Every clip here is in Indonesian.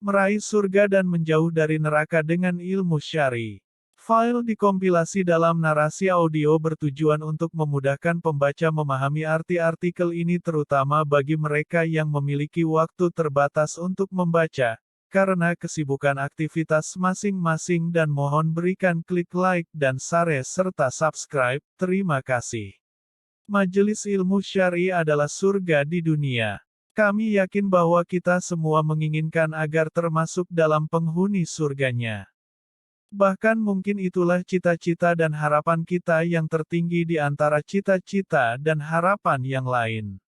Meraih surga dan menjauh dari neraka dengan ilmu syar'i. File dikompilasi dalam narasi audio bertujuan untuk memudahkan pembaca memahami arti artikel ini terutama bagi mereka yang memiliki waktu terbatas untuk membaca, karena kesibukan aktivitas masing-masing dan mohon berikan klik like dan share serta subscribe, terima kasih. Majelis Ilmu Syar'i adalah surga di dunia. Kami yakin bahwa kita semua menginginkan agar termasuk dalam penghuni surganya. Bahkan mungkin itulah cita-cita dan harapan kita yang tertinggi di antara cita-cita dan harapan yang lain.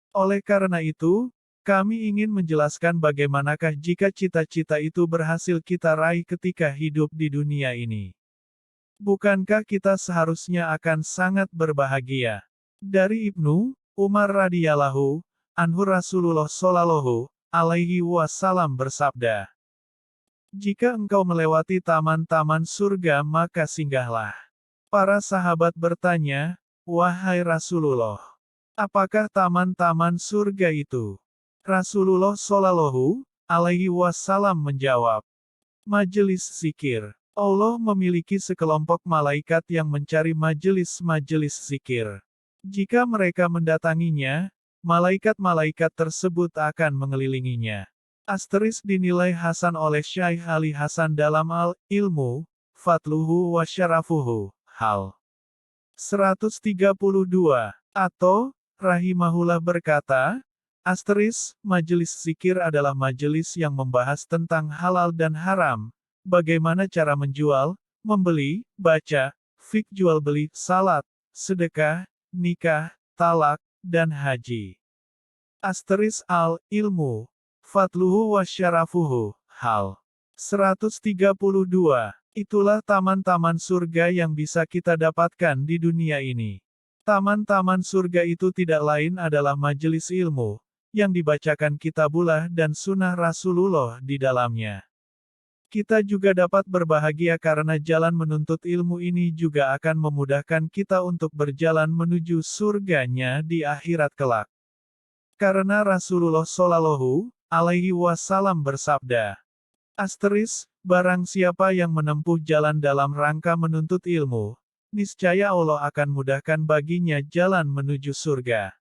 Oleh karena itu, kami ingin menjelaskan bagaimanakah jika cita-cita itu berhasil kita raih ketika hidup di dunia ini. Bukankah kita seharusnya akan sangat berbahagia? Dari Ibnu Umar radhiyallahu anhu Rasulullah shallallahu alaihi wasallam bersabda, "Jika engkau melewati taman-taman surga maka singgahlah." Para sahabat bertanya, "Wahai Rasulullah, apakah taman-taman surga itu?" Rasulullah shallallahu alaihi wasallam menjawab, "Majelis zikir." Allah memiliki sekelompok malaikat yang mencari majelis-majelis zikir. Jika mereka mendatanginya, malaikat-malaikat tersebut akan mengelilinginya. Asteris dinilai hasan oleh Syaikh Ali Hasan dalam Al-Ilmu, Fatluhu wa Syarafuhu, hal 132, atau, rahimahullah berkata, asteris, majelis zikir adalah majelis yang membahas tentang halal dan haram, bagaimana cara menjual, membeli, baca, fik jual beli, salat, sedekah, nikah, talak, dan haji. Asteris Al-Ilmu, Fatluhu wa Syarafuhu, hal 132. Itulah taman-taman surga yang bisa kita dapatkan di dunia ini. Taman-taman surga itu tidak lain adalah majelis ilmu, yang dibacakan kitabullah dan sunnah Rasulullah di dalamnya. Kita juga dapat berbahagia karena jalan menuntut ilmu ini juga akan memudahkan kita untuk berjalan menuju surganya di akhirat kelak. Karena Rasulullah shallallahu alaihi wasallam bersabda, asteris, barang siapa yang menempuh jalan dalam rangka menuntut ilmu, niscaya Allah akan mudahkan baginya jalan menuju surga.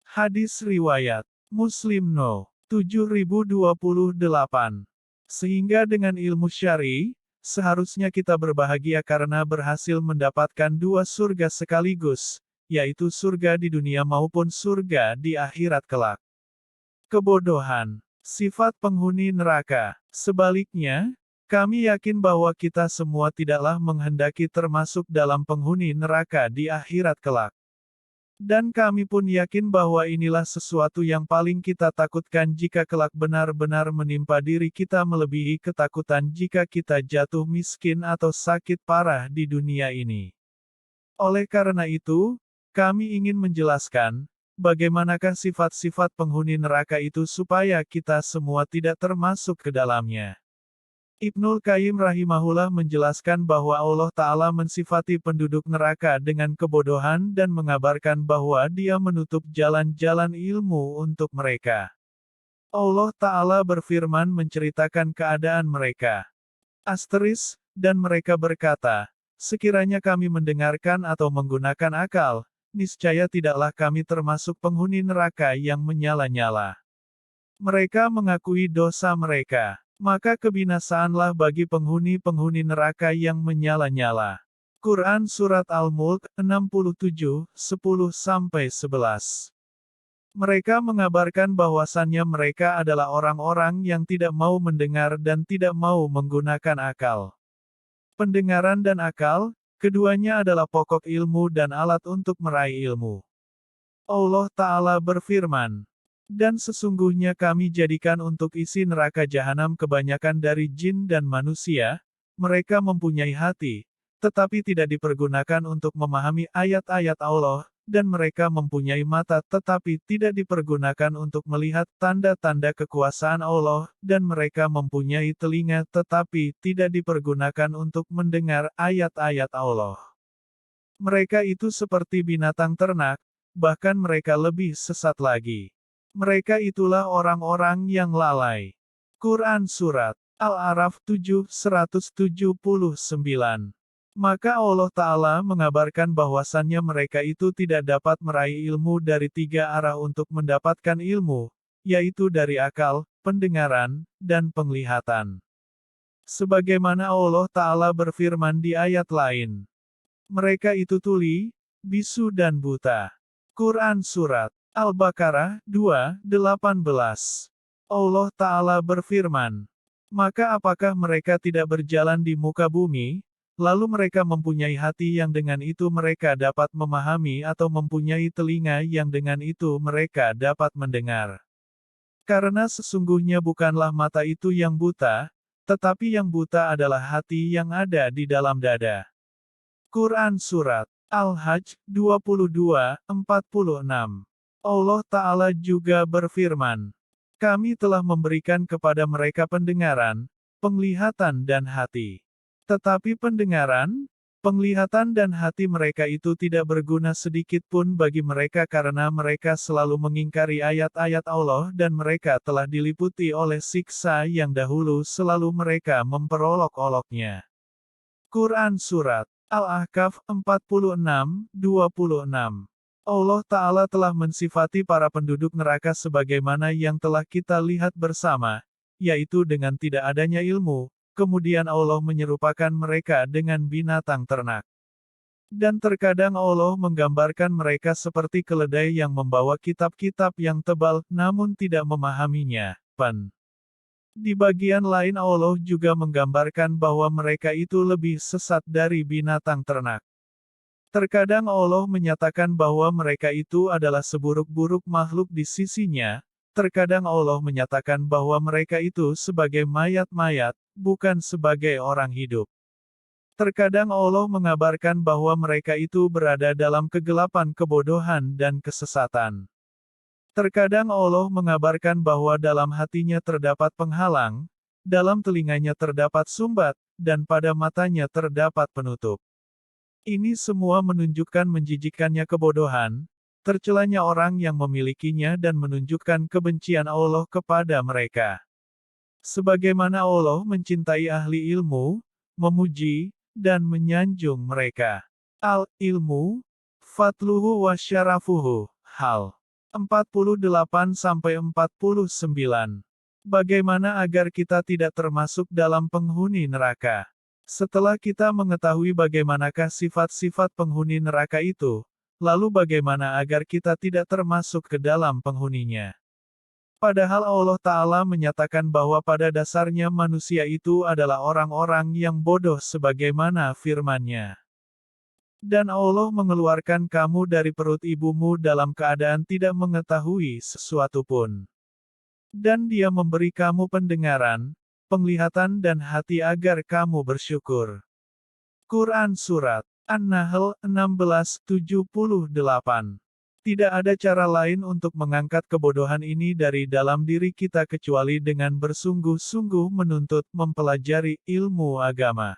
Hadis riwayat Muslim No. 7028. Sehingga dengan ilmu syar'i, seharusnya kita berbahagia karena berhasil mendapatkan dua surga sekaligus, yaitu surga di dunia maupun surga di akhirat kelak. Kebodohan. Sifat penghuni neraka. Sebaliknya, kami yakin bahwa kita semua tidaklah menghendaki termasuk dalam penghuni neraka di akhirat kelak. Dan kami pun yakin bahwa inilah sesuatu yang paling kita takutkan jika kelak benar-benar menimpa diri kita melebihi ketakutan jika kita jatuh miskin atau sakit parah di dunia ini. Oleh karena itu, kami ingin menjelaskan, bagaimanakah sifat-sifat penghuni neraka itu supaya kita semua tidak termasuk ke dalamnya. Ibnul Qayyim rahimahullah menjelaskan bahwa Allah Ta'ala mensifati penduduk neraka dengan kebodohan dan mengabarkan bahwa Dia menutup jalan-jalan ilmu untuk mereka. Allah Ta'ala berfirman menceritakan keadaan mereka. Asteris, dan mereka berkata, sekiranya kami mendengarkan atau menggunakan akal, niscaya tidaklah kami termasuk penghuni neraka yang menyala-nyala. Mereka mengakui dosa mereka. Maka kebinasaanlah bagi penghuni-penghuni neraka yang menyala-nyala. Quran Surat Al-Mulk, 67, 10-11. Mereka mengabarkan bahwasannya mereka adalah orang-orang yang tidak mau mendengar dan tidak mau menggunakan akal. Pendengaran dan akal, keduanya adalah pokok ilmu dan alat untuk meraih ilmu. Allah Ta'ala berfirman, dan sesungguhnya kami jadikan untuk isi neraka jahanam kebanyakan dari jin dan manusia, mereka mempunyai hati, tetapi tidak dipergunakan untuk memahami ayat-ayat Allah, dan mereka mempunyai mata tetapi tidak dipergunakan untuk melihat tanda-tanda kekuasaan Allah, dan mereka mempunyai telinga tetapi tidak dipergunakan untuk mendengar ayat-ayat Allah. Mereka itu seperti binatang ternak, bahkan mereka lebih sesat lagi. Mereka itulah orang-orang yang lalai. Quran Surat Al-A'raf 7:179. Maka Allah Ta'ala mengabarkan bahwasannya mereka itu tidak dapat meraih ilmu dari tiga arah untuk mendapatkan ilmu, yaitu dari akal, pendengaran, dan penglihatan. Sebagaimana Allah Ta'ala berfirman di ayat lain. Mereka itu tuli, bisu dan buta. Quran Surat Al-Baqarah 2:18. Allah Ta'ala berfirman. Maka apakah mereka tidak berjalan di muka bumi, lalu mereka mempunyai hati yang dengan itu mereka dapat memahami atau mempunyai telinga yang dengan itu mereka dapat mendengar. Karena sesungguhnya bukanlah mata itu yang buta, tetapi yang buta adalah hati yang ada di dalam dada. Quran Surat Al-Hajj 22:46. Allah Ta'ala juga berfirman. Kami telah memberikan kepada mereka pendengaran, penglihatan dan hati. Tetapi pendengaran, penglihatan dan hati mereka itu tidak berguna sedikit pun bagi mereka karena mereka selalu mengingkari ayat-ayat Allah dan mereka telah diliputi oleh siksa yang dahulu selalu mereka memperolok-oloknya. Quran Surat Al-Ahqaf 46:26. Allah Ta'ala telah mensifati para penduduk neraka sebagaimana yang telah kita lihat bersama, yaitu dengan tidak adanya ilmu, kemudian Allah menyerupakan mereka dengan binatang ternak. Dan terkadang Allah menggambarkan mereka seperti keledai yang membawa kitab-kitab yang tebal, namun tidak memahaminya. Di bagian lain Allah juga menggambarkan bahwa mereka itu lebih sesat dari binatang ternak. Terkadang Allah menyatakan bahwa mereka itu adalah seburuk-buruk makhluk di sisinya, terkadang Allah menyatakan bahwa mereka itu sebagai mayat-mayat, bukan sebagai orang hidup. Terkadang Allah mengabarkan bahwa mereka itu berada dalam kegelapan kebodohan dan kesesatan. Terkadang Allah mengabarkan bahwa dalam hatinya terdapat penghalang, dalam telinganya terdapat sumbat, dan pada matanya terdapat penutup. Ini semua menunjukkan menjijikkannya kebodohan, tercelanya orang yang memilikinya dan menunjukkan kebencian Allah kepada mereka. Sebagaimana Allah mencintai ahli ilmu, memuji, dan menyanjung mereka. Al-ilmu, fatluhu wa syarafuhu, hal 48-49. Bagaimana agar kita tidak termasuk dalam penghuni neraka? Setelah kita mengetahui bagaimanakah sifat-sifat penghuni neraka itu, lalu bagaimana agar kita tidak termasuk ke dalam penghuninya? Padahal Allah Ta'ala menyatakan bahwa pada dasarnya manusia itu adalah orang-orang yang bodoh sebagaimana firman-Nya. Dan Allah mengeluarkan kamu dari perut ibumu dalam keadaan tidak mengetahui sesuatu pun. Dan Dia memberi kamu pendengaran, penglihatan dan hati agar kamu bersyukur. Quran Surat An-Nahl 16:78. Tidak ada cara lain untuk mengangkat kebodohan ini dari dalam diri kita kecuali dengan bersungguh-sungguh menuntut mempelajari ilmu agama.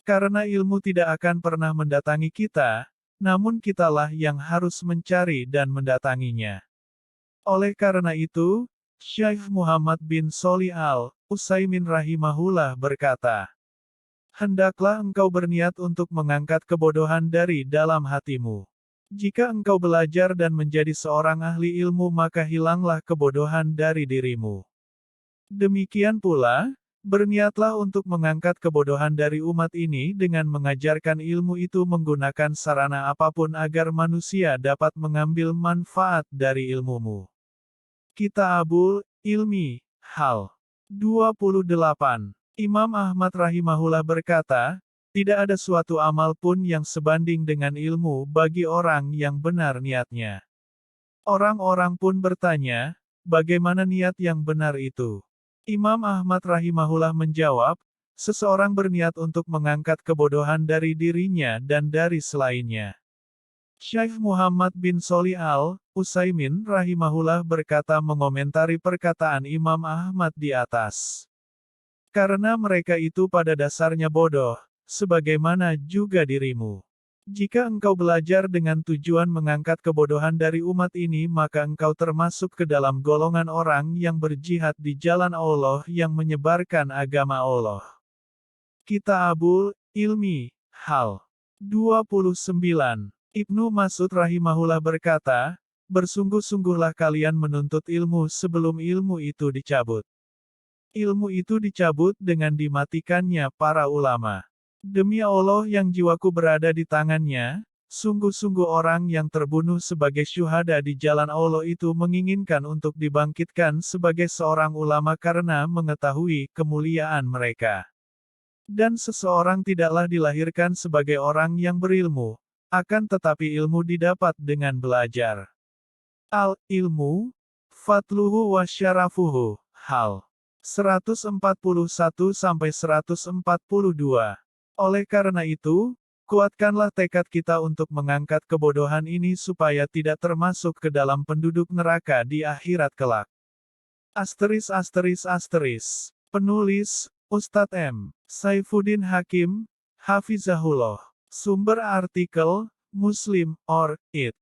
Karena ilmu tidak akan pernah mendatangi kita, namun kitalah yang harus mencari dan mendatanginya. Oleh karena itu, Syekh Muhammad bin Shalih Al-Utsaimin rahimahullah berkata, hendaklah engkau berniat untuk mengangkat kebodohan dari dalam hatimu. Jika engkau belajar dan menjadi seorang ahli ilmu maka hilanglah kebodohan dari dirimu. Demikian pula, berniatlah untuk mengangkat kebodohan dari umat ini dengan mengajarkan ilmu itu menggunakan sarana apapun agar manusia dapat mengambil manfaat dari ilmumu. Kitabul Ilmi, hal 28. Imam Ahmad rahimahullah berkata, tidak ada suatu amal pun yang sebanding dengan ilmu bagi orang yang benar niatnya. Orang-orang pun bertanya, bagaimana niat yang benar itu? Imam Ahmad rahimahullah menjawab, seseorang berniat untuk mengangkat kebodohan dari dirinya dan dari selainnya. Syekh Muhammad bin Shalih Al-Utsaimin rahimahullah berkata mengomentari perkataan Imam Ahmad di atas. Karena mereka itu pada dasarnya bodoh, sebagaimana juga dirimu. Jika engkau belajar dengan tujuan mengangkat kebodohan dari umat ini, maka engkau termasuk ke dalam golongan orang yang berjihad di jalan Allah yang menyebarkan agama Allah. Kitabul Ilmi, Hal 29. Ibnu Mas'ud rahimahullah berkata, bersungguh-sungguhlah kalian menuntut ilmu sebelum ilmu itu dicabut. Ilmu itu dicabut dengan dimatikannya para ulama. Demi Allah yang jiwaku berada di tangannya, sungguh-sungguh orang yang terbunuh sebagai syuhada di jalan Allah itu menginginkan untuk dibangkitkan sebagai seorang ulama karena mengetahui kemuliaan mereka. Dan seseorang tidaklah dilahirkan sebagai orang yang berilmu, akan tetapi ilmu didapat dengan belajar. Al-ilmu, fatluhu wa syarafuhu, Hal 141-142. Oleh karena itu, kuatkanlah tekad kita untuk mengangkat kebodohan ini supaya tidak termasuk ke dalam penduduk neraka di akhirat kelak. Penulis, Ustadz M. Saifuddin Hakim, Hafizahullah. Sumber artikel, Muslim, or, It.